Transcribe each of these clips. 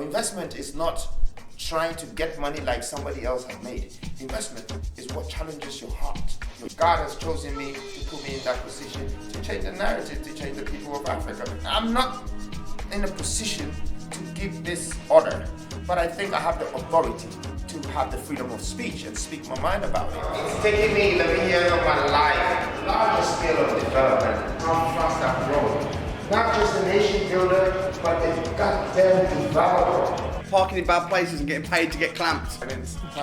Investment is not trying to get money like somebody else has made. Investment is what challenges your heart. God has chosen me to put me in that position to change the narrative, to change the people of Africa. I'm not in a position to give this order, but I think I have the authority to have the freedom of speech and speak my mind about it. It's taking me 11 years of my life, larger scale of development, how fast I've grown. Not just a nation builder, but a goddamn developer. Parking in bad places and getting paid to get clamped.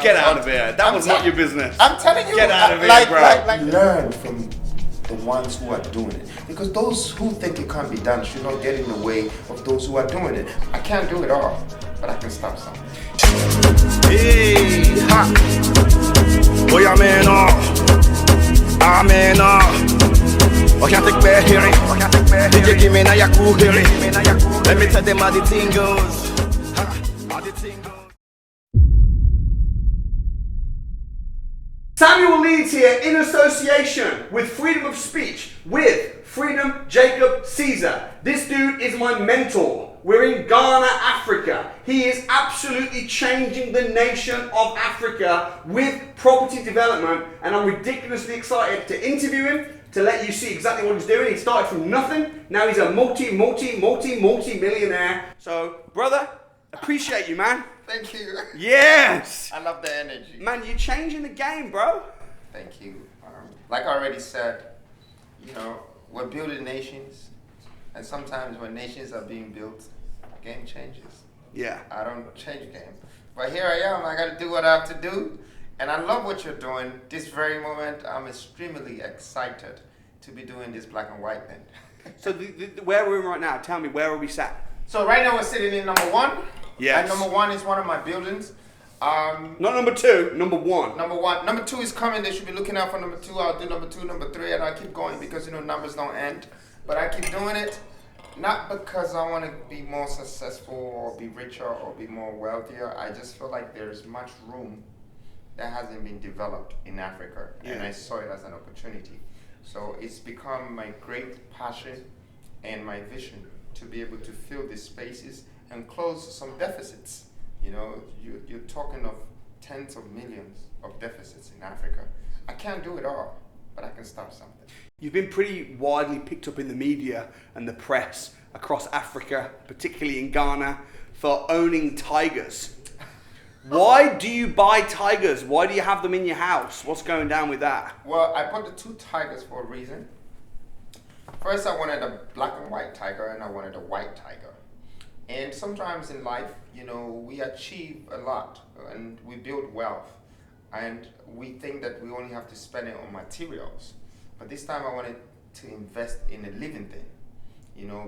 Get out of here. That was not your business. I'm telling you. Get out of here, bro. Learn from the ones who are doing it. Because those who think it can't be done should not get in the way of those who are doing it. I can't do it all, but I can stop something. Hey, ha. Boy, I'm in awe. I'm in awe. I can't take back hearing. Did you give me a cool hearing? Let me tell them how the thing goes. How the thing goes. Samuel Leeds here in association with Freedom of Speech with Freedom Jacob Caesar. This dude is my mentor. We're in Ghana, Africa. He is absolutely changing the nation of Africa with property development, and I'm ridiculously excited to interview him, to let you see exactly what he's doing. He started from nothing. Now he's a multi-millionaire. So, brother, appreciate you, man. Thank you. Yes. I love the energy. Man, you're changing the game, bro. Thank you. Like I already said, we're building nations, and sometimes when nations are being built, game changes. Yeah. I don't change the game. But here I am. I got to do what I have to do. And I love what you're doing. This very moment, I'm extremely excited to be doing this black and white thing. So where are we right now? Tell me, where are we sat? So right now we're sitting in number 1. Yes. And number 1 is one of my buildings. Not number 2, number 1. Number 1. Number 2 is coming. They should be looking out for number 2. I'll do number 2, number 3, and I keep going because, numbers don't end. But I keep doing it, not because I want to be more successful or be richer or be more wealthier. I just feel like there's much room that hasn't been developed in Africa, and I saw it as an opportunity. So it's become my great passion and my vision to be able to fill these spaces and close some deficits. You're talking of tens of millions of deficits in Africa. I can't do it all, but I can stop something. You've been pretty widely picked up in the media and the press across Africa, particularly in Ghana, for owning tigers. Why do you buy tigers? Why do you have them in your house? What's going down with that? Well, I bought the 2 tigers for a reason. First, I wanted a black and white tiger, and I wanted a white tiger. And sometimes in life, we achieve a lot, and we build wealth, and we think that we only have to spend it on materials. But this time I wanted to invest in a living thing,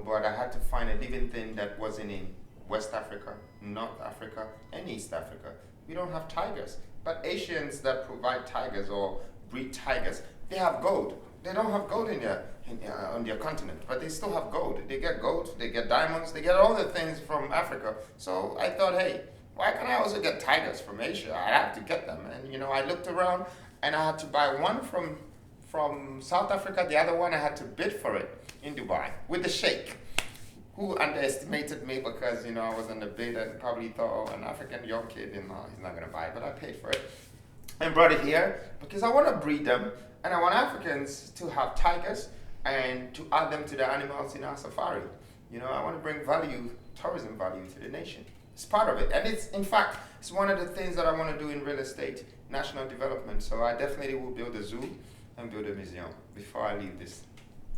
but I had to find a living thing that wasn't in West Africa, North Africa, and East Africa. We don't have tigers. But Asians that provide tigers or breed tigers, they have gold. They don't have gold on their continent, but they still have gold. They get gold, they get diamonds, they get all the things from Africa. So I thought, hey, why can't I also get tigers from Asia? I have to get them. And I looked around, and I had to buy one from South Africa. The other one I had to bid for it in Dubai with the sheikh, who underestimated me because, I was on the bid and probably thought, an African young kid, he's not going to buy it, but I paid for it and brought it here because I want to breed them, and I want Africans to have tigers and to add them to the animals in our safari. I want to bring tourism value to the nation. It's part of it, and it's one of the things that I want to do in real estate, national development. So I definitely will build a zoo and build a museum before I leave this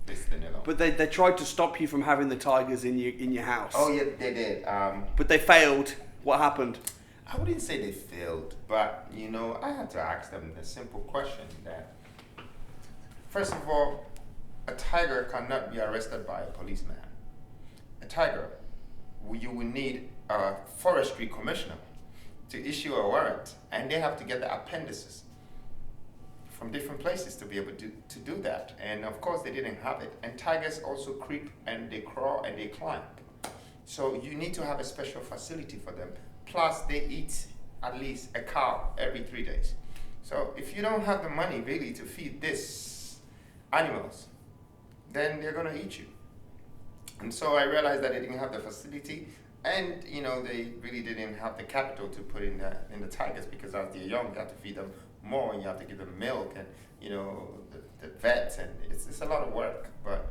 thing alone. But they tried to stop you from having the tigers in your house. Oh yeah, they did. But they failed. What happened? I wouldn't say they failed, but I had to ask them the simple question that, first of all, a tiger cannot be arrested by a policeman. A tiger, you will need a forestry commissioner to issue a warrant, and they have to get the appendices from different places to be able to do that. And of course they didn't have it. And tigers also creep and they crawl and they climb. So you need to have a special facility for them. Plus they eat at least a cow every 3 days. So if you don't have the money really to feed these animals, then they're gonna eat you. And so I realized that I didn't have the facility. And they really didn't have the capital to put in the tigers, because as they're young, you have to feed them more, and you have to give them milk, and the vets, and it's a lot of work. But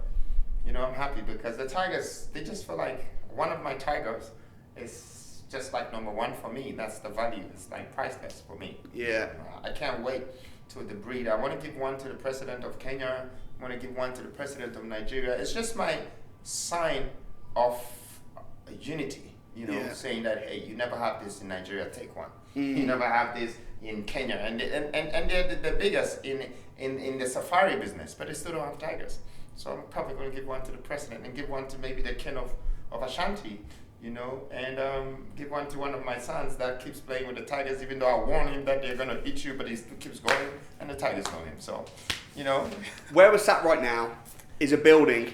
I'm happy because the tigers, they just feel like one of my tigers is just like number one for me. That's the value. It's like priceless for me. Yeah. I can't wait to the breed. I want to give one to the president of Kenya. I want to give one to the president of Nigeria. It's just my sign of unity, saying that, hey, you never have this in Nigeria, take one. You never have this in Kenya, and they're the biggest in the safari business, but they still don't have tigers. So I'm probably going to give one to the president, and give one to maybe the king of Ashanti, and give one to one of my sons that keeps playing with the tigers, even though I warn him that they're going to eat you, but he still keeps going, and the tigers know him. So, Where we're sat right now is a building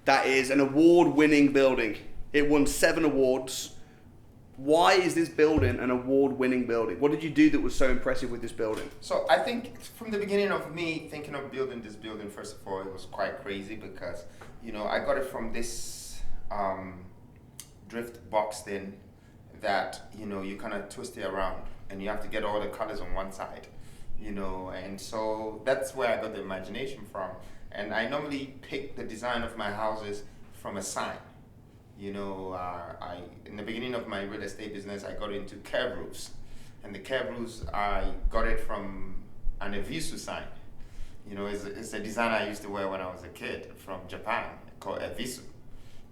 that is an award-winning building. It won 7 awards. Why is this building an award-winning building? What did you do that was so impressive with this building? So I think from the beginning of me thinking of building this building, first of all, it was quite crazy because, I got it from this drift boxed in that, you kind of twist it around and you have to get all the colors on one side, and so that's where I got the imagination from. And I normally pick the design of my houses from a sign. In the beginning of my real estate business, I got into curved roofs. And the curved roofs, I got it from an Evisu sign. It's a design I used to wear when I was a kid from Japan called Evisu.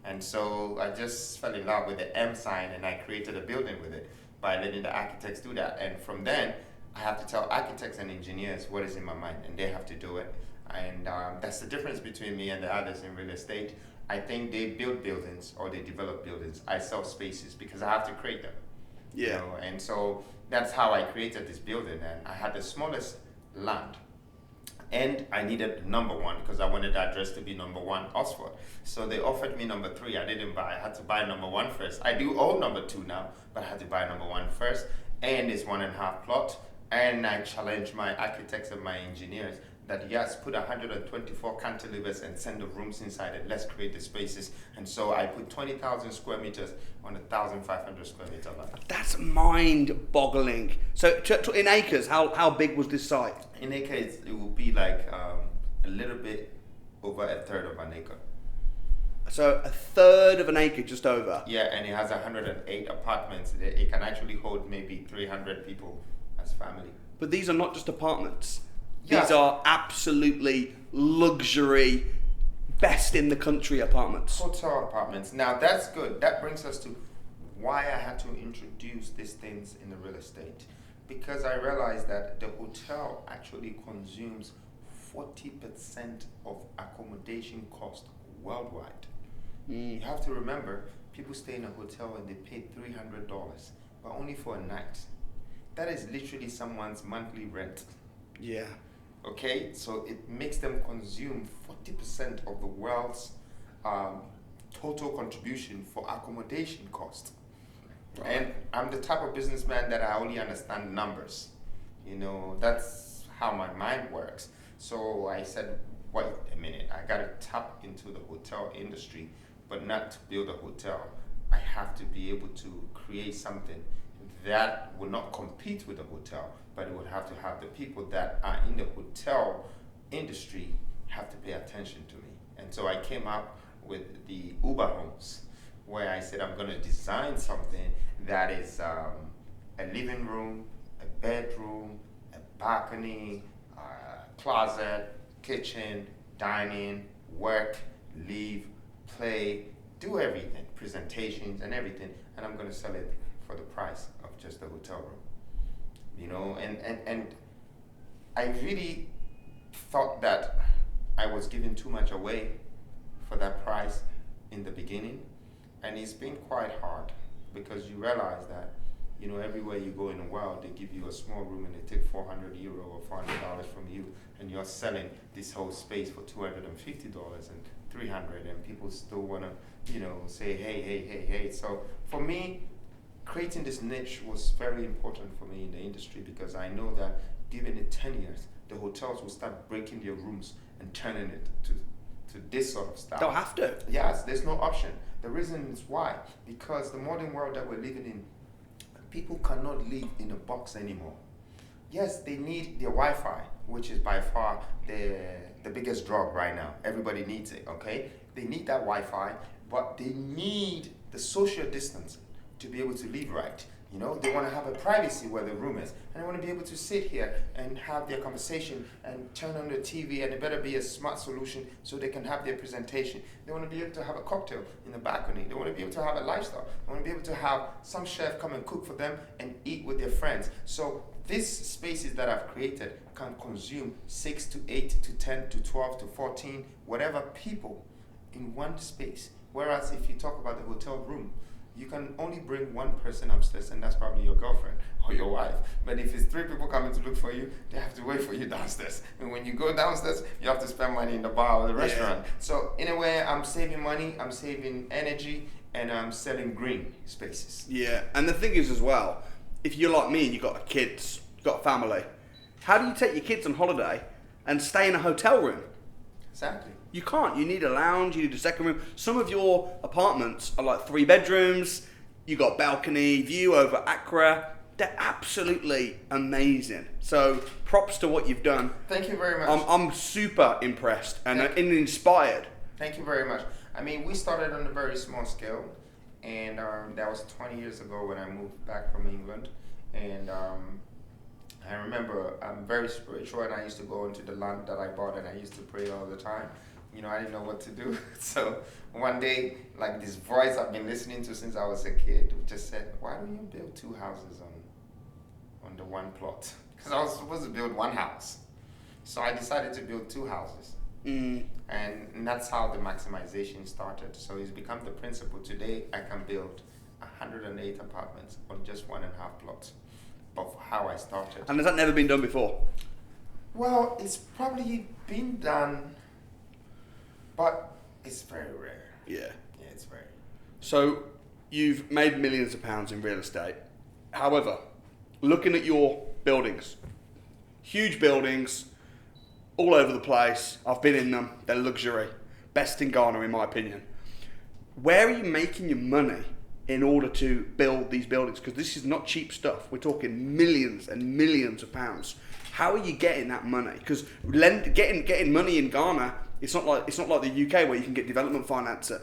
And so I just fell in love with the M sign, and I created a building with it by letting the architects do that. And from then, I have to tell architects and engineers what is in my mind, and they have to do it. And that's the difference between me and the others in real estate. I think they build buildings or they develop buildings. I sell spaces because I have to create them. Yeah. And so that's how I created this building. And I had the smallest land. And I needed number 1 because I wanted the address to be number 1 Oxford. So they offered me number 3. I didn't buy. I had to buy number 1 first. I do own number 2 now, but I had to buy number 1 first. And it's 1.5 plot. And I challenged my architects and my engineers that yes, put 124 cantilevers and send the rooms inside it. Let's create the spaces. And so I put 20,000 square meters on 1,500 square meter land. That's mind-boggling. So in acres, how big was this site? In acres, it will be like a little bit over a third of an acre. So a third of an acre, just over. Yeah, and it has 108 apartments. It can actually hold maybe 300 people as family. But these are not just apartments. Yeah. These are absolutely luxury, best in the country apartments. Hotel apartments. Now that's good. That brings us to why I had to introduce these things in the real estate. Because I realized that the hotel actually consumes 40% of accommodation cost worldwide. You have to remember, people stay in a hotel and they pay $300, but only for a night. That is literally someone's monthly rent. Yeah. Okay, so it makes them consume 40% of the world's total contribution for accommodation cost. Right. And I'm the type of businessman that I only understand numbers. That's how my mind works. So I said, wait a minute, I gotta tap into the hotel industry, but not to build a hotel. I have to be able to create something that will not compete with the hotel, but it would have to have the people that are in the hotel industry have to pay attention to me. And so I came up with the Uber homes, where I said I'm going to design something that is a living room, a bedroom, a balcony, a closet, kitchen, dining, work, leave, play, do everything, presentations and everything, and I'm going to sell it for the price of just a hotel room. And I really thought that I was giving too much away for that price in the beginning, and it's been quite hard because you realize that everywhere you go in the world, they give you a small room and they take €400 or $400 from you, and you're selling this whole space for $250 and $300, and people still want to say hey. So for me, creating this niche was very important for me in the industry, because I know that given it 10 years, the hotels will start breaking their rooms and turning it to this sort of style. They'll have to. Yes, there's no option. The reason is why? Because the modern world that we're living in, people cannot live in a box anymore. Yes, they need their Wi-Fi, which is by far the biggest drug right now. Everybody needs it, okay? They need that Wi-Fi, but they need the social distance to be able to live right. You know, they want to have a privacy where the room is, and they want to be able to sit here and have their conversation and turn on the TV, and it better be a smart solution so they can have their presentation. They want to be able to have a cocktail in the balcony. They want to be able to have a lifestyle. They want to be able to have some chef come and cook for them and eat with their friends. So these spaces that I've created can consume 6 to 8 to 10 to 12 to 14, whatever people in one space. Whereas if you talk about the hotel room, you can only bring one person upstairs, and that's probably your girlfriend or your wife. But if it's 3 people coming to look for you, they have to wait for you downstairs. And when you go downstairs, you have to spend money in the bar or the restaurant. So in a way, I'm saving money, I'm saving energy, and I'm selling green spaces. Yeah, and the thing is as well, if you're like me and you've got kids, you've got a family, how do you take your kids on holiday and stay in a hotel room? Exactly. You can't. You need a lounge, you need a second room. Some of your apartments are like 3 bedrooms, you got balcony view over Accra. They're absolutely amazing. So props to what you've done. Thank you very much. I'm super impressed and inspired. Thank you very much. I mean, we started on a very small scale, and that was 20 years ago when I moved back from England. And I remember I'm very spiritual, and I used to go into the land that I bought, and I used to pray all the time. You know, I didn't know what to do. So one day, like this voice I've been listening to since I was a kid just said, why don't you build 2 houses on the one plot? Because I was supposed to build 1 house. So I decided to build 2 houses. And that's how the maximization started. So it's become the principle. Today, I can build 108 apartments on just 1.5 plots of how I started. And has that never been done before? Well, it's probably been done, but it's very rare. Yeah. Yeah, it's very. So you've made millions of pounds in real estate. However, looking at your buildings, huge buildings, all over the place. I've been in them. They're luxury. Best in Ghana, in my opinion. Where are you making your money in order to build these buildings? Because this is not cheap stuff. We're talking millions and millions of pounds. How are you getting that money? Because getting money in Ghana, it's not like the UK where you can get development finance at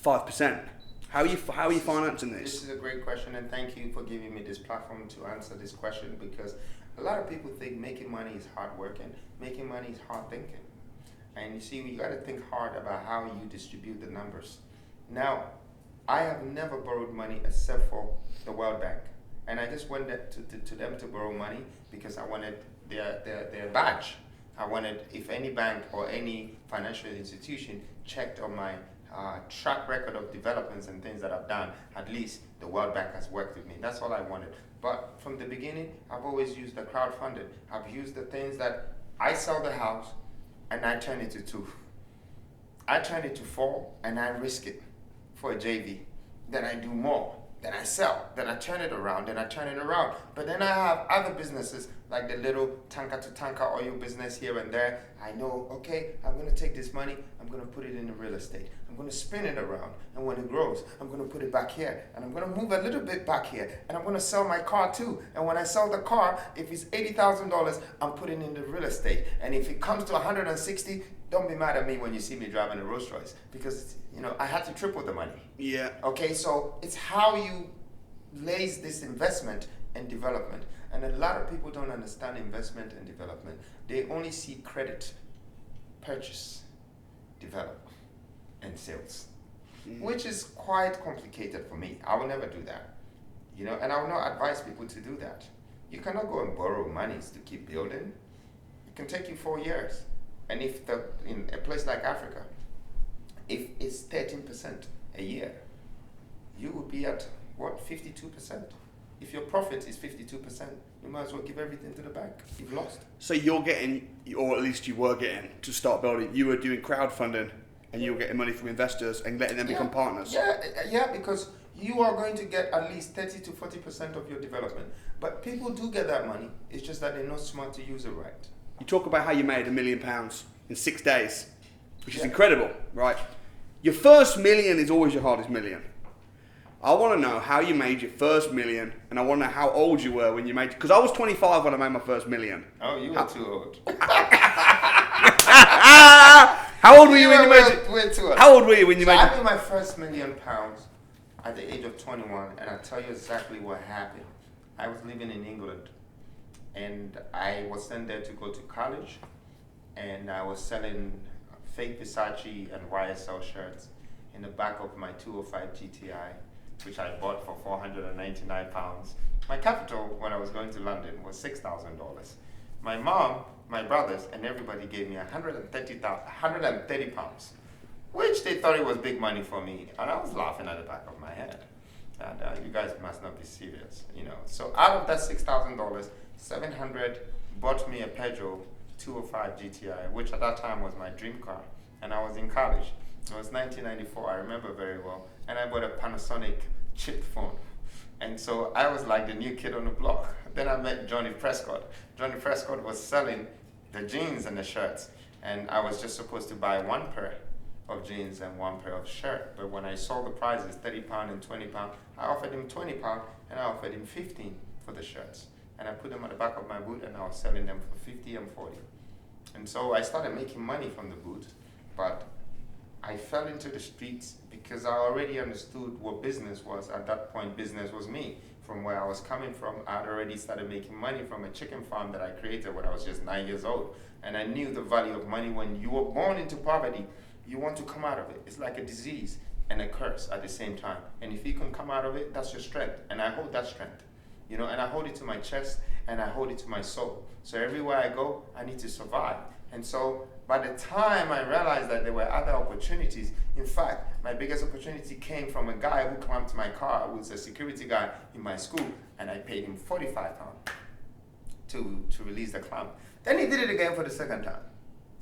5%. How are you financing this? This is a great question, and thank you for giving me this platform to answer this question, because a lot of people think making money is hard working, making money is hard thinking. And you see, you got to think hard about how you distribute the numbers. Now, I have never borrowed money except for the World Bank. And I just went to them to borrow money because I wanted their badge. I wanted, if any bank or any financial institution checked on my track record of developments and things that I've done, at least the World Bank has worked with me. That's all I wanted. But from the beginning, I've always used the crowdfunding. I've used the things that I sell the house and I turn it to 2. I turn it to 4 and I risk it for a JV. Then I do more. Then I sell. Then I turn it around. Then I turn it around. But then I have other businesses like the little tanker to tanker oil business here and there. I know, okay, I'm going to take this money. I'm going to put it in the real estate. I'm going to spin it around. And when it grows, I'm going to put it back here. And I'm going to move a little bit back here. And I'm going to sell my car too. And when I sell the car, if it's $80,000, I'm putting in the real estate. And if it comes to 160, don't be mad at me when you see me driving a Rolls Royce, because I had to triple the money. Yeah. Okay, so it's how you lays this investment and development. And a lot of people don't understand investment and development. They only see credit, purchase, develop, and sales, which is quite complicated for me. I will never do that. And I will not advise people to do that. You cannot go and borrow monies to keep building. It can take you 4 years. And if in a place like Africa, if it's 13% a year, you would be at, 52%? If your profit is 52%, you might as well give everything to the bank. You've lost. So you're getting, or at least you were getting, to start building, you were doing crowdfunding and you were getting money from investors and letting them become partners. Yeah, because you are going to get at least 30 to 40% of your development. But people do get that money. It's just that they're not smart to use it right. You talk about how you made £1 million in 6 days, which is incredible, right? Your first million is always your hardest million. I want to know how you made your first million, and I want to know how old you were when you made it. Because I was 25 when I made my first million. Oh, you were too old. How old were you when you made it? Way too old. How old were you when you made I it? made my first £1 million at the age of 21, and I'll tell you exactly what happened. I was living in England, and I was sent there to go to college, and I was selling fake Versace and YSL shirts in the back of my 205 GTI, which I bought for £499. My capital when I was going to London was $6,000. My mom, my brothers, and everybody gave me £130, which they thought it was big money for me, and I was laughing at the back of my head. And you guys must not be serious, you know. So out of that $6,000, 700 bought me a Peugeot 205 GTI, which at that time was my dream car, and I was in college. It was 1994, I remember very well, and I bought a Panasonic chip phone. And so I was like the new kid on the block. Then I met Johnny Prescott. Johnny Prescott was selling the jeans and the shirts, and I was just supposed to buy one pair of jeans and one pair of shirt. But when I saw the prices, £30 and £20, I offered him £20 and I offered him 15 for the shirts. And I put them on the back of my boot, and I was selling them for 50 and 40. And so I started making money from the boot, but I fell into the streets because I already understood what business was. At that point, business was me. From where I was coming from, I had already started making money from a chicken farm that I created when I was just 9 years old. And I knew the value of money. When you were born into poverty, you want to come out of it. It's like a disease and a curse at the same time. And if you can come out of it, that's your strength. And I hold that strength. You know, and I hold it to my chest and I hold it to my soul. So everywhere I go, I need to survive. And so by the time I realized that there were other opportunities, in fact, my biggest opportunity came from a guy who climbed to my car, who was a security guy in my school, and I paid him £45 to release the climb. Then he did it again for the second time.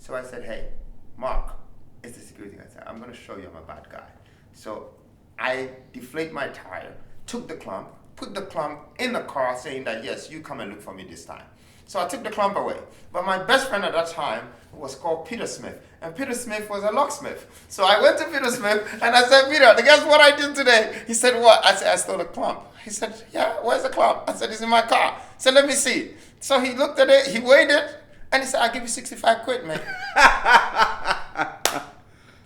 So I said, hey, Mark, it's the security guy. I said, I'm going to show you I'm a bad guy. So I deflate my tire, took the clump, put the clump in the car saying that, yes, you come and look for me this time. So I took the clump away. But my best friend at that time was called Peter Smith. And Peter Smith was a locksmith. So I went to Peter Smith and I said, Peter, guess what I did today? He said, what? I said, I stole a clump. He said, yeah, where's the clump? I said, it's in my car. He said, let me see. So he looked at it, he weighed it, and he said, I'll give you 65 quid, man.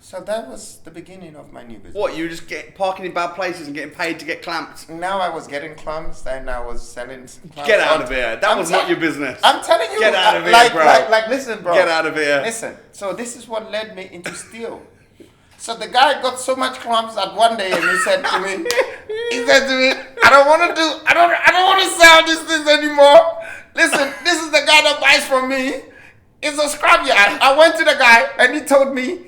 So that was the beginning of my new business. What, you were just parking in bad places and getting paid to get clamped? Now I was getting clumps and I was selling clumps. Get out of here. That was not your business. I'm telling you. Get out of here, bro. Listen, bro. Get out of here. Listen. So this is what led me into steel. So the guy got so much clumps that one day and he said to me, I don't want to sell these things anymore. Listen, this is the guy that buys from me. It's a scrapyard. I went to the guy and he told me,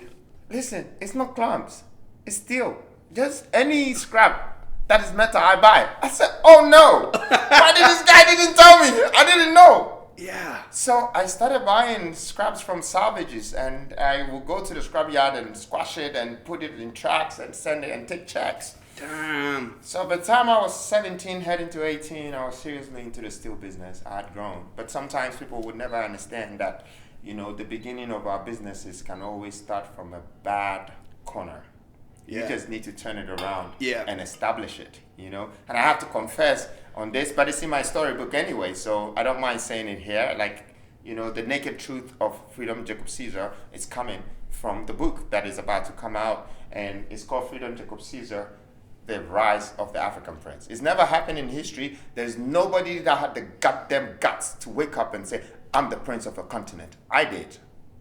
listen, it's not clumps, it's steel. Just any scrap that is metal, I buy. I said, oh no. Why did this guy didn't tell me? I didn't know. Yeah. So I started buying scraps from salvages, and I will go to the scrapyard and squash it and put it in tracks and send it and take checks. Damn. So by the time I was 17, heading to 18, I was seriously into the steel business. I had grown. But sometimes people would never understand that, you know, the beginning of our businesses can always start from a bad corner. Yeah. You just need to turn it around and establish it, you know. And I have to confess on this, but it's in my storybook anyway, so I don't mind saying it here. Like, you know, the naked truth of Freedom Jacob Caesar is coming from the book that is about to come out, and it's called Freedom Jacob Caesar, The Rise of the African Prince. It's never happened in history. There's nobody that had the goddamn guts to wake up and say, I'm the prince of a continent. I did,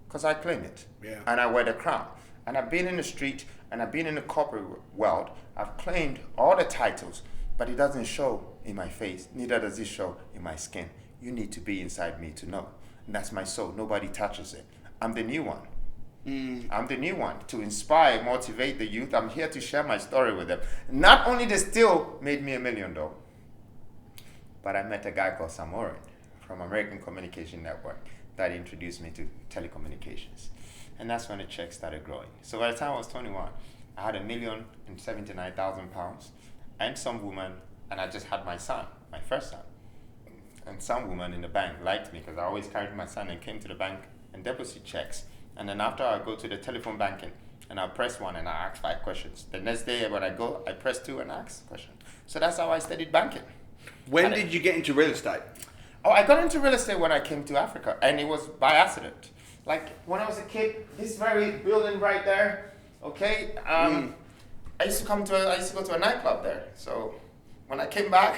because I claim it. Yeah. And I wear the crown. And I've been in the street, and I've been in the corporate world. I've claimed all the titles, but it doesn't show in my face. Neither does it show in my skin. You need to be inside me to know. And that's my soul. Nobody touches it. I'm the new one. I'm the new one to inspire, motivate the youth. I'm here to share my story with them. Not only the steel made me $1 million, but I met a guy called Samuel Leeds from American Communication Network that introduced me to telecommunications. And that's when the check started growing. So by the time I was 21, I had £1,079,000 and some woman, and I just had my son, my first son. And some woman in the bank liked me because I always carried my son and came to the bank and deposit checks. And then after I go to the telephone banking, and I press 1 and I ask 5 questions. The next day when I go, I press 2 and ask questions. So that's how I studied banking. When did you get into real estate? Oh, I got into real estate when I came to Africa, and it was by accident. Like when I was a kid, this very building right there, okay. I used to go to a nightclub there. So when I came back,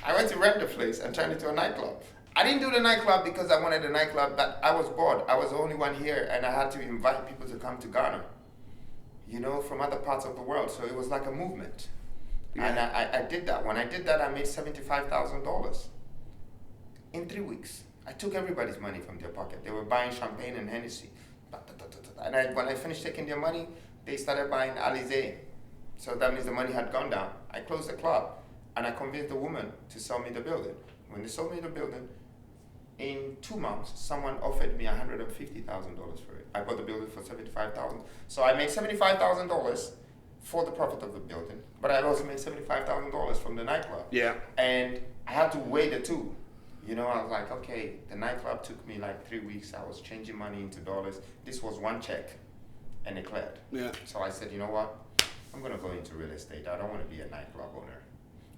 I went to rent the place and turned it into a nightclub. I didn't do the nightclub because I wanted a nightclub, but I was bored. I was the only one here, and I had to invite people to come to Ghana, you know, from other parts of the world. So it was like a movement. Yeah. And I did that. When I did that, I made $75,000 in 3 weeks. I took everybody's money from their pocket. They were buying champagne and Hennessy. And when I finished taking their money, they started buying Alizé. So that means the money had gone down. I closed the club, and I convinced the woman to sell me the building. When they sold me the building, in 2 months, someone offered me $150,000 for it. I bought the building for $75,000. So I made $75,000 for the profit of the building, but I also made $75,000 from the nightclub. Yeah. And I had to weigh the two. You know, I was like, okay, the nightclub took me like 3 weeks. I was changing money into dollars. This was one check, and it cleared. Yeah. So I said, you know what? I'm gonna go into real estate. I don't want to be a nightclub owner.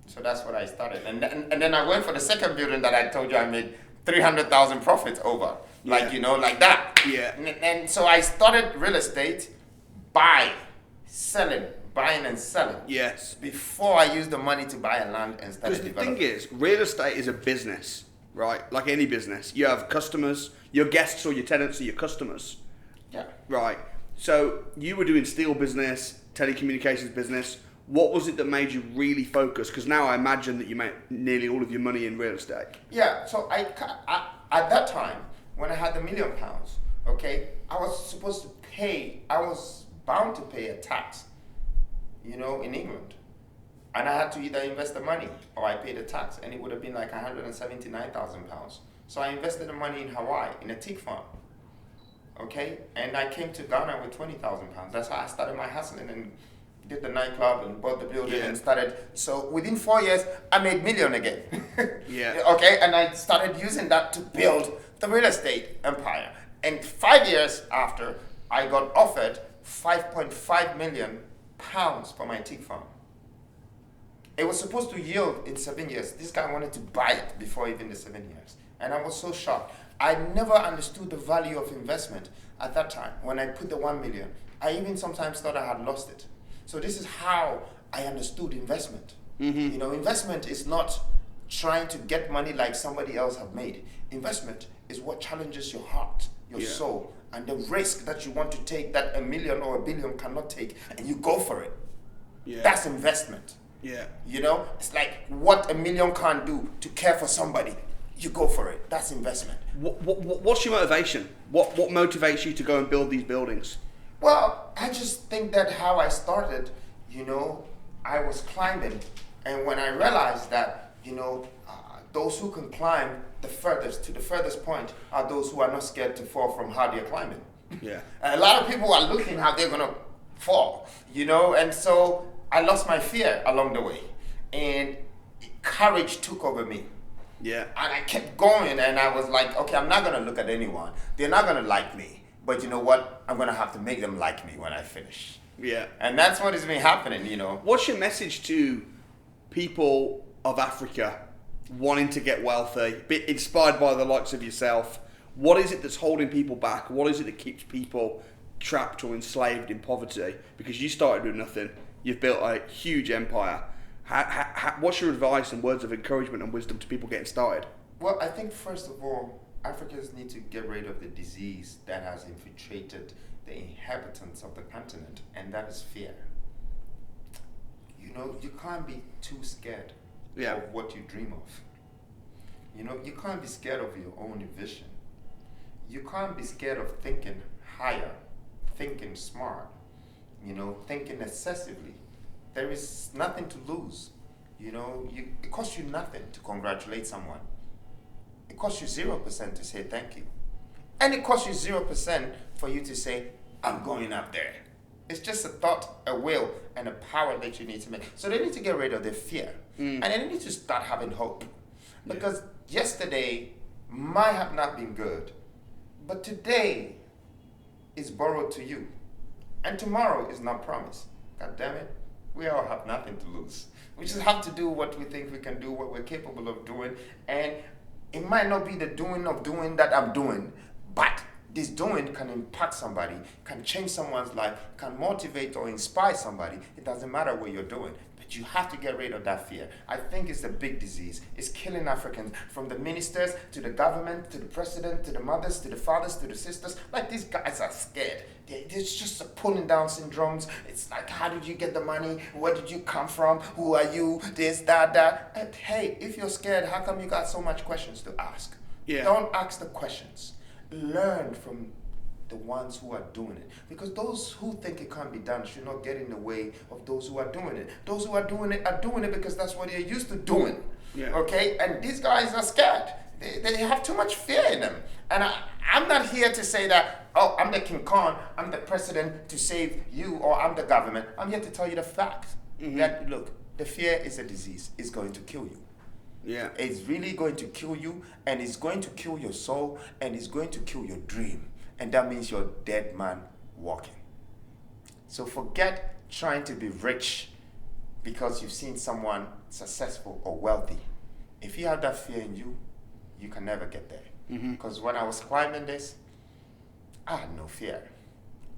So that's what I started. And then I went for the second building that I told you I made 300,000 profits over. Like, Yeah. you know, like that. Yeah. And so I started real estate buying and selling. Yes. Before I used the money to buy a land and start Because the developing. thing is, real estate is a business, right? Like any business. You have customers, your guests or your tenants are your customers. Yeah. Right. So you were doing steel business, telecommunications business. What was it that made you really focus? Because now I imagine that you make nearly all of your money in real estate. Yeah, so I at that time, when I had the £1 million, okay, I was bound to pay a tax, you know, in England. And I had to either invest the money or I paid the tax, and it would have been like £179,000. So I invested the money in Hawaii, in a teak farm, okay? And I came to Ghana with £20,000. That's how I started my hustling and did the nightclub and bought the building and started. So within 4 years, I made million again. Yeah. Okay, and I started using that to build the real estate empire. And 5 years after, I got offered £5.5 million for my teak farm. It was supposed to yield in 7 years. This guy wanted to buy it before even the 7 years. And I was so shocked. I never understood the value of investment at that time. When I put the 1 million, I even sometimes thought I had lost it. So this is how I understood investment. Mm-hmm. You know, investment is not trying to get money like somebody else have made. Investment is what challenges your heart, your soul, and the risk that you want to take that $1 million or $1 billion cannot take, and you go for it. Yeah. That's investment. Yeah. You know, it's like what $1 million can't do to care for somebody. You go for it. That's investment. What's your motivation? What motivates you to go and build these buildings? Well, I just think that how I started, you know, I was climbing. And when I realized that, you know, those who can climb the furthest point are those who are not scared to fall from how they're climbing. Yeah. A lot of people are looking how they're going to fall, you know, and so I lost my fear along the way. And courage took over me. Yeah. And I kept going, and I was like, okay, I'm not going to look at anyone. They're not going to like me. But you know what? I'm going to have to make them like me when I finish. Yeah. And that's what has been happening, you know. What's your message to people of Africa wanting to get wealthy, inspired by the likes of yourself? What is it that's holding people back? What is it that keeps people trapped or enslaved in poverty? Because you started with nothing. You've built a huge empire. What's your advice and words of encouragement and wisdom to people getting started? Well, I think first of all, Africans need to get rid of the disease that has infiltrated the inhabitants of the continent, and that is fear. You know, you can't be too scared of what you dream of. You know, you can't be scared of your own vision. You can't be scared of thinking higher, thinking smart, you know, thinking excessively. There is nothing to lose. You know, it costs you nothing to congratulate someone. It costs you 0% to say thank you. And it costs you 0% for you to say, I'm going up there. It's just a thought, a will, and a power that you need to make. So they need to get rid of their fear. And they need to start having hope. Because yesterday might have not been good, but today is borrowed to you. And tomorrow is not promised. God damn it. We all have nothing to lose. We just have to do what we think we can do, what we're capable of doing. And it might not be the doing of doing that I'm doing, but this doing can impact somebody, can change someone's life, can motivate or inspire somebody. It doesn't matter what you're doing. But you have to get rid of that fear. I think it's a big disease. It's killing Africans, from the ministers to the government, to the president, to the mothers, to the fathers, to the sisters. Like, these guys are scared. It's just a pulling down syndromes. It's like, how did you get the money? Where did you come from? Who are you? This, that. And hey, if you're scared, how come you got so much questions to ask? Yeah. Don't ask the questions. Learn from the ones who are doing it, because those who think it can't be done should not get in the way of those who are doing it. Those who are doing it because that's what they're used to doing. Yeah. Okay, and these guys are scared. They have too much fear in them. And I'm not here to say that, oh, I'm the King Khan, I'm the president to save you, or I'm the government. I'm here to tell you the fact that, look, the fear is a disease. It's going to kill you. Yeah. It's really going to kill you, and it's going to kill your soul, and it's going to kill your dream. And that means you're a dead man walking. So forget trying to be rich because you've seen someone successful or wealthy. If you have that fear in you, you can never get there. Because when I was climbing this, I had no fear.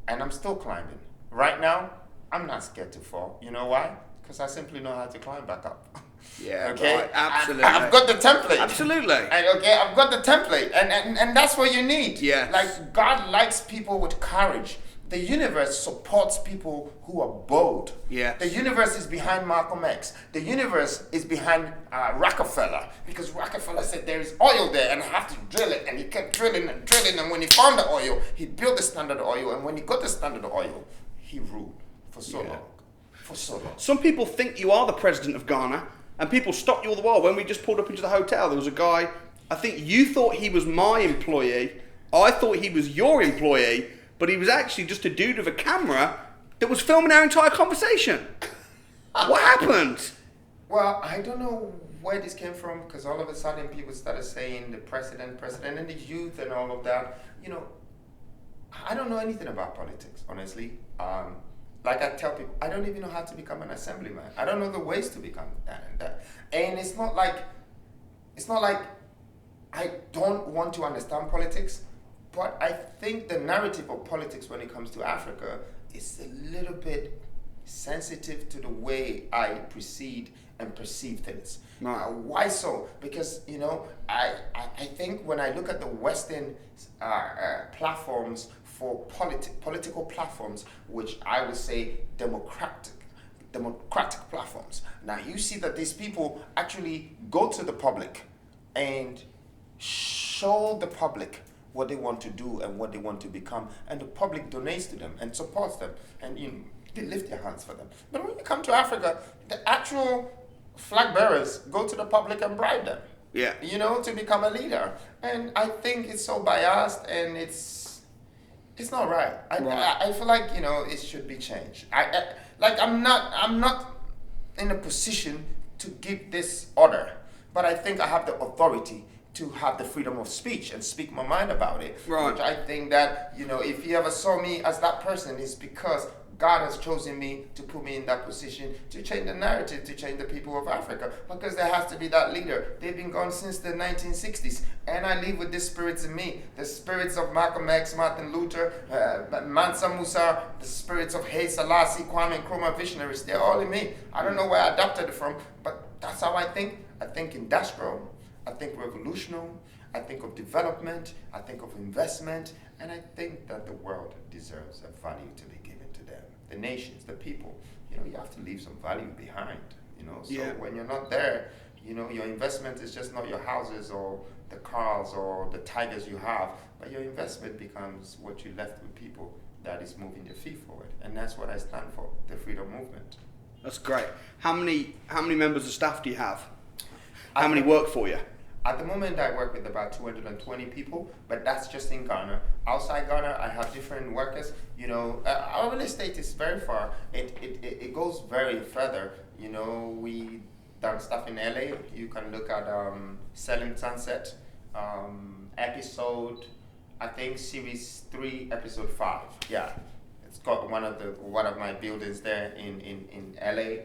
And I'm still climbing. Right now, I'm not scared to fall. You know why? Because I simply know how to climb back up. Yeah, okay, right, absolutely. I've got the template. Absolutely. And okay, I've got the template, and that's what you need. Yes. Like, God likes people with courage. The universe supports people who are bold. Yes. The universe is behind Malcolm X. The universe is behind Rockefeller, because Rockefeller said there is oil there and I have to drill it, and he kept drilling, and when he found the oil, he built the Standard Oil, and when he got the Standard Oil, he ruled for so long. For so long. Some people think you are the president of Ghana, and people stop you all the while. When we just pulled up into the hotel, there was a guy, I think you thought he was my employee, I thought he was your employee, but he was actually just a dude with a camera that was filming our entire conversation. What happened? Well, I don't know where this came from, because all of a sudden people started saying the president, and the youth and all of that. You know, I don't know anything about politics, honestly. Like I tell people, I don't even know how to become an assemblyman. I don't know the ways to become that and that. And it's not like I don't want to understand politics, but I think the narrative of politics when it comes to Africa is a little bit sensitive to the way I proceed and perceive things. Why so? Because, you know, I think when I look at the Western platforms for political platforms, which I would say democratic platforms. Now you see that these people actually go to the public and show the public what they want to do and what they want to become, and the public donates to them and supports them, and they lift their hands for them. But when you come to Africa, the actual flag bearers go to the public and bribe them. Yeah. To become a leader. And I think it's so biased, and it's not right. I feel like, it should be changed. I'm not in a position to give this order, but I think I have the authority to have the freedom of speech and speak my mind about it. Right. Which I think that, if you ever saw me as that person, it's because God has chosen me to put me in that position to change the narrative, to change the people of Africa, because there has to be that leader. They've been gone since the 1960s, and I live with these spirits in me. The spirits of Malcolm X, Martin Luther, Mansa Musa, the spirits of Haile Selassie, Kwame Nkrumah, visionaries. They're all in me. I don't know where I adopted it from, but that's how I think. I think industrial. I think revolutionary. I think of development. I think of investment. And I think that the world deserves a value to be given to them. The nations, the people, you have to leave some value behind, So when you're not there, your investment is just not your houses or the cars or the tigers you have, but your investment becomes what you left with people that is moving their feet forward. And that's what I stand for, the freedom movement. That's great. How many members of staff do you have? How many work for you? At the moment, I work with about 220 people, but that's just in Ghana. Outside Ghana, I have different workers. Our real estate is very far. It goes very further. We done stuff in LA. You can look at Selling Sunset, episode, I think series 3, episode 5. Yeah, it's got one of my buildings there in LA,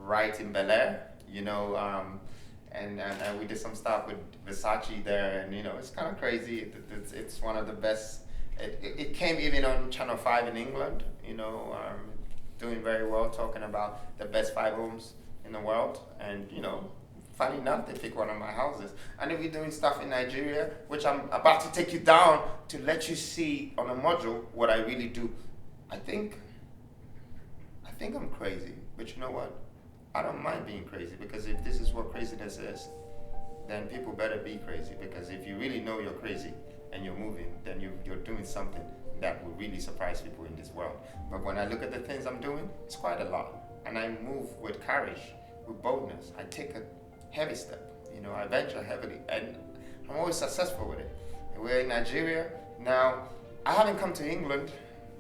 right in BILLIONAIRE, and we did some stuff with Versace there, and it's kind of crazy. It's one of the best. It came even on Channel 5 in England, doing very well, talking about the best 5 homes in the world, and funny enough, they picked one of my houses. And we're doing stuff in Nigeria, which I'm about to take you down to let you see on a module what I really do. I think I'm crazy, but you know what? I don't mind being crazy, because if this is what craziness is, then people better be crazy, because if you really know you're crazy and you're moving, then you're doing something that will really surprise people in this world. But when I look at the things I'm doing, it's quite a lot. And I move with courage, with boldness. I take a heavy step, I venture heavily, and I'm always successful with it. We're in Nigeria. Now, I haven't come to England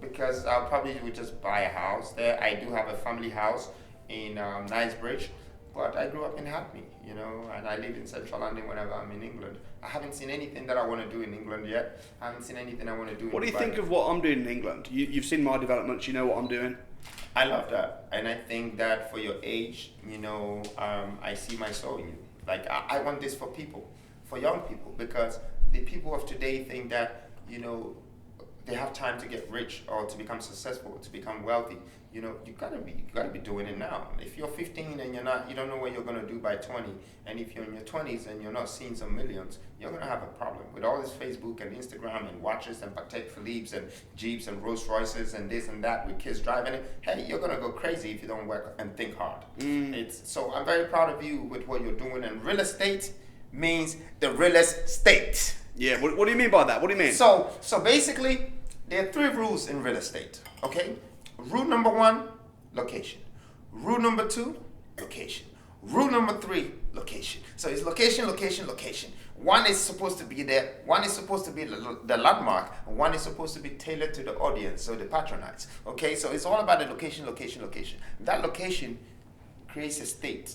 because I probably would just buy a house there. I do have a family house in Knightsbridge, but I grew up in Hackney, and I live in central London whenever I'm in England. I haven't seen anything that I want to do in England yet. I haven't seen anything I want to do in What do you Dubai. think of what I'm doing in England? You've seen my developments, you know what I'm doing. I love that, and I think that for your age, I see my soul in you. Like, I want this for people, for young people, because the people of today think that, they have time to get rich or to become successful, to become wealthy. You gotta be doing it now. If you're 15 and you don't know what you're gonna do by 20, and if you're in your 20s and you're not seeing some millions, you're gonna have a problem with all this Facebook and Instagram and watches and Patek Philippe's and Jeeps and Rolls Royces and this and that with kids driving it. Hey, you're gonna go crazy if you don't work and think hard. So I'm very proud of you with what you're doing. And real estate means the realest state. Yeah, what do you mean by that? What do you mean? So basically, there are 3 rules in real estate, okay? Rule number 1, location. Rule number 2, location. Rule number 3, location. So it's location, location, location. One is supposed to be there, one is supposed to be the landmark, and one is supposed to be tailored to the audience, so the patronites, okay? So it's all about the location, location, location. That location creates a state.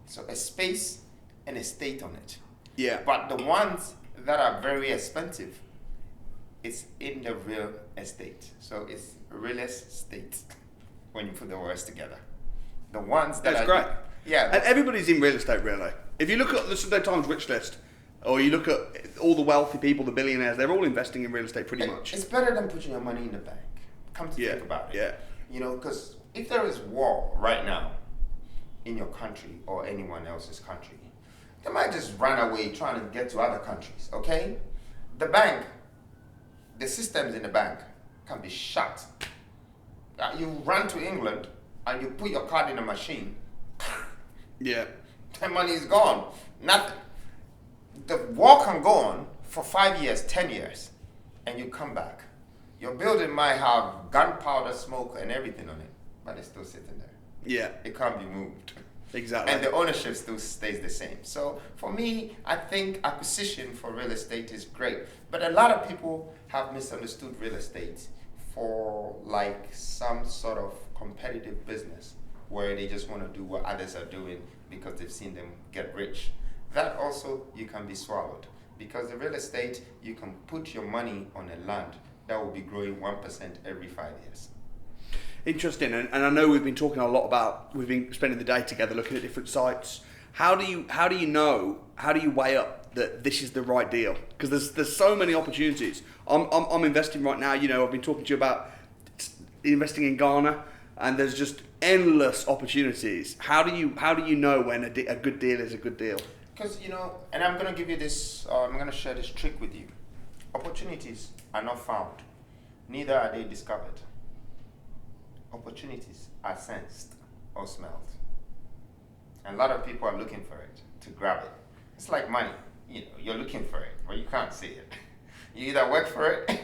So a space and a state on it. Yeah. But the ones that are very expensive, it's in the real estate. So it's real estate when you put the words together. The ones that That's great. Yeah. And everybody's in real estate, really. If you look at the Sunday Times rich list, or you look at all the wealthy people, the billionaires, they're all investing in real estate pretty much. It's better than putting your money in the bank. Come to think about it. Yeah. Because if there is war right now in your country or anyone else's country, they might just run away trying to get to other countries, okay? The bank, the systems in the bank can be shut. You run to England and you put your card in a machine. Yeah. The money is gone. Nothing. The war can go on for 5 years, 10 years, and you come back. Your building might have gunpowder, smoke, and everything on it, but it's still sitting there. Yeah. It can't be moved. Exactly. And the ownership still stays the same. So for me, I think acquisition for real estate is great. But a lot of people have misunderstood real estate for like some sort of competitive business where they just want to do what others are doing because they've seen them get rich. That also, you can be swallowed. Because the real estate, you can put your money on a land that will be growing 1% every 5 years. Interesting, and I know we've been talking a lot about, we've been spending the day together looking at different sites. How do you weigh up that this is the right deal? Because there's so many opportunities. I'm investing right now. I've been talking to you about investing in Ghana, and there's just endless opportunities. How do you know when a good deal is a good deal? Because and I'm gonna give you this. I'm gonna share this trick with you. Opportunities are not found, neither are they discovered. Opportunities are sensed or smelled. And a lot of people are looking for it to grab it. It's like money. You're looking for it, but you can't see it. You either work for it,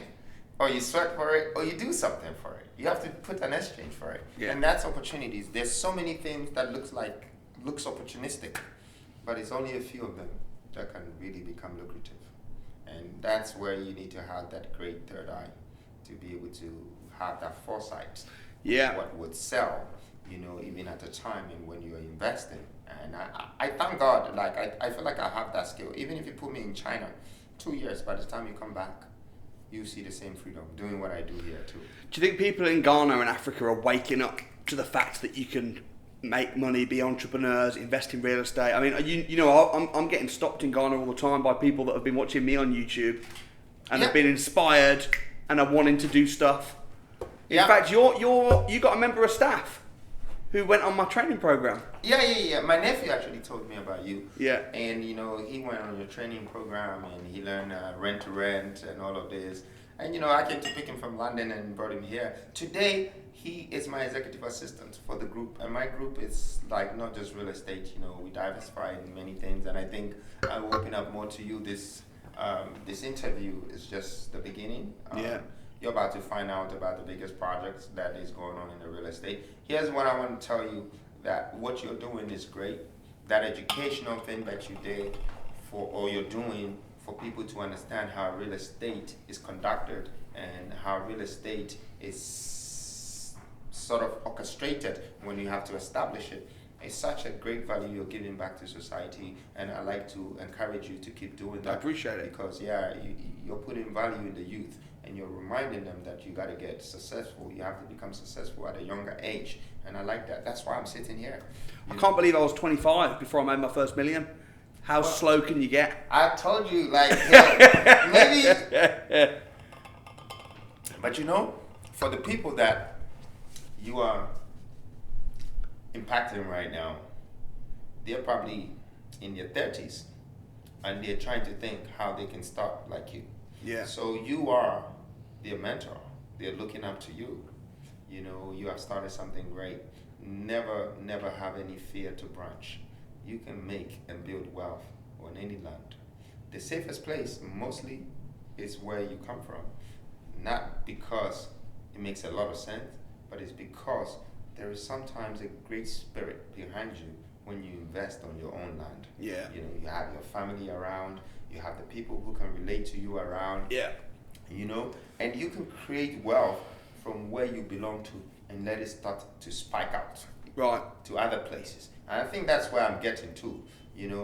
or you sweat for it, or you do something for it. You have to put an exchange for it. Yeah. And that's opportunities. There's so many things that looks opportunistic, but it's only a few of them that can really become lucrative. And that's where you need to have that great third eye to be able to have that foresight. Yeah. What would sell, even at the time and when you're investing. And I thank God, I feel like I have that skill. Even if you put me in China 2 years, by the time you come back, you see the same freedom doing what I do here too. Do you think people in Ghana and Africa are waking up to the fact that you can make money, be entrepreneurs, invest in real estate? I mean, I'm getting stopped in Ghana all the time by people that have been watching me on YouTube and have been inspired and are wanting to do stuff. In fact, you got a member of staff who went on my training program. Yeah. My nephew actually told me about you. Yeah. And he went on your training program and he learned rent to rent and all of this. And I came to pick him from London and brought him here. Today, he is my executive assistant for the group. And my group is like not just real estate, we diversify in many things. And I think I will open up more to you. This interview is just the beginning. You're about to find out about the biggest projects that is going on in the real estate. Here's what I want to tell you, that what you're doing is great. That educational thing that you did you're doing for people to understand how real estate is conducted and how real estate is sort of orchestrated when you have to establish it. It's such a great value you're giving back to society, and I like to encourage you to keep doing that. I appreciate it. Because you're putting value in the youth, and you're reminding them that you got to get successful. You have to become successful at a younger age, and I like that. That's why I'm sitting here. I can't believe I was 25 before I made my first million. How slow can you get? I told you, maybe. But for the people that you are impacting right now, they're probably in their 30s, and they're trying to think how they can start like you. Yeah. So you are their mentor. They're looking up to you. You have started something great. Never have any fear to branch. You can make and build wealth on any land. The safest place mostly is where you come from. Not because it makes a lot of sense, but it's because there is sometimes a great spirit behind you when you invest on your own land. Yeah. You have your family around, you have the people who can relate to you around. Yeah. And you can create wealth from where you belong to and let it start to spike out. Right. To other places. And I think that's where I'm getting to.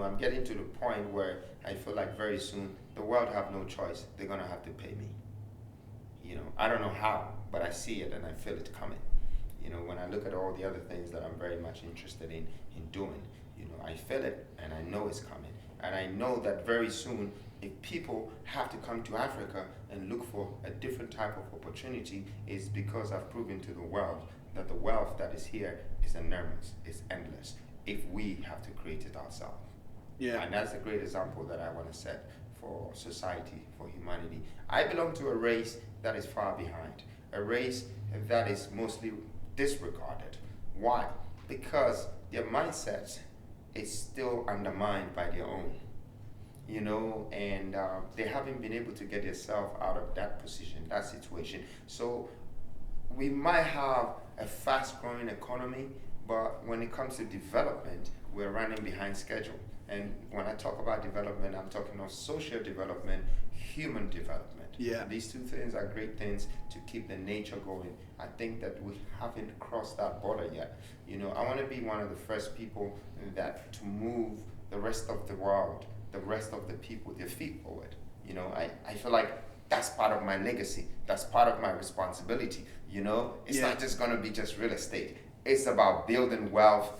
I'm getting to the point where I feel like very soon the world have no choice. They're going to have to pay me. I don't know how, but I see it and I feel it coming. When I look at all the other things that I'm very much interested in doing, I feel it and I know it's coming. And I know that very soon, if people have to come to Africa and look for a different type of opportunity, it's because I've proven to the world that the wealth that is here is enormous, it's endless, if we have to create it ourselves. Yeah. And that's a great example that I want to set for society, for humanity. I belong to a race that is far behind, a race that is mostly disregarded. Why? Because their mindset is still undermined by their own, and they haven't been able to get themselves out of that position, that situation. So we might have a fast-growing economy, but when it comes to development, we're running behind schedule. And when I talk about development, I'm talking of social development, human development. Yeah. These two things are great things to keep the nature going. I think that we haven't crossed that border yet. I want to be one of the first people to move the rest of the world, the rest of the people, their feet forward. I feel like that's part of my legacy. That's part of my responsibility. It's not just going to be just real estate. It's about building wealth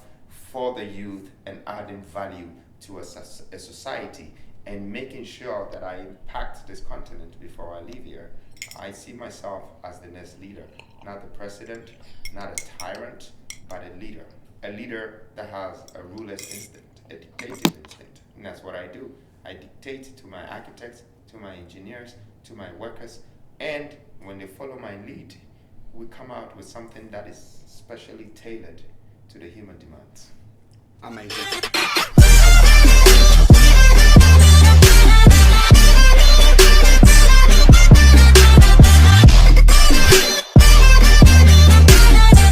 for the youth and adding value to a society and making sure that I impact this continent before I leave here. I see myself as the next leader, not the president, not a tyrant, but a leader that has a ruler's instinct, a dictative instinct. And that's what I do. I dictate to my architects, to my engineers, to my workers, and when they follow my lead, we come out with something that is specially tailored to the human demands. Amazing.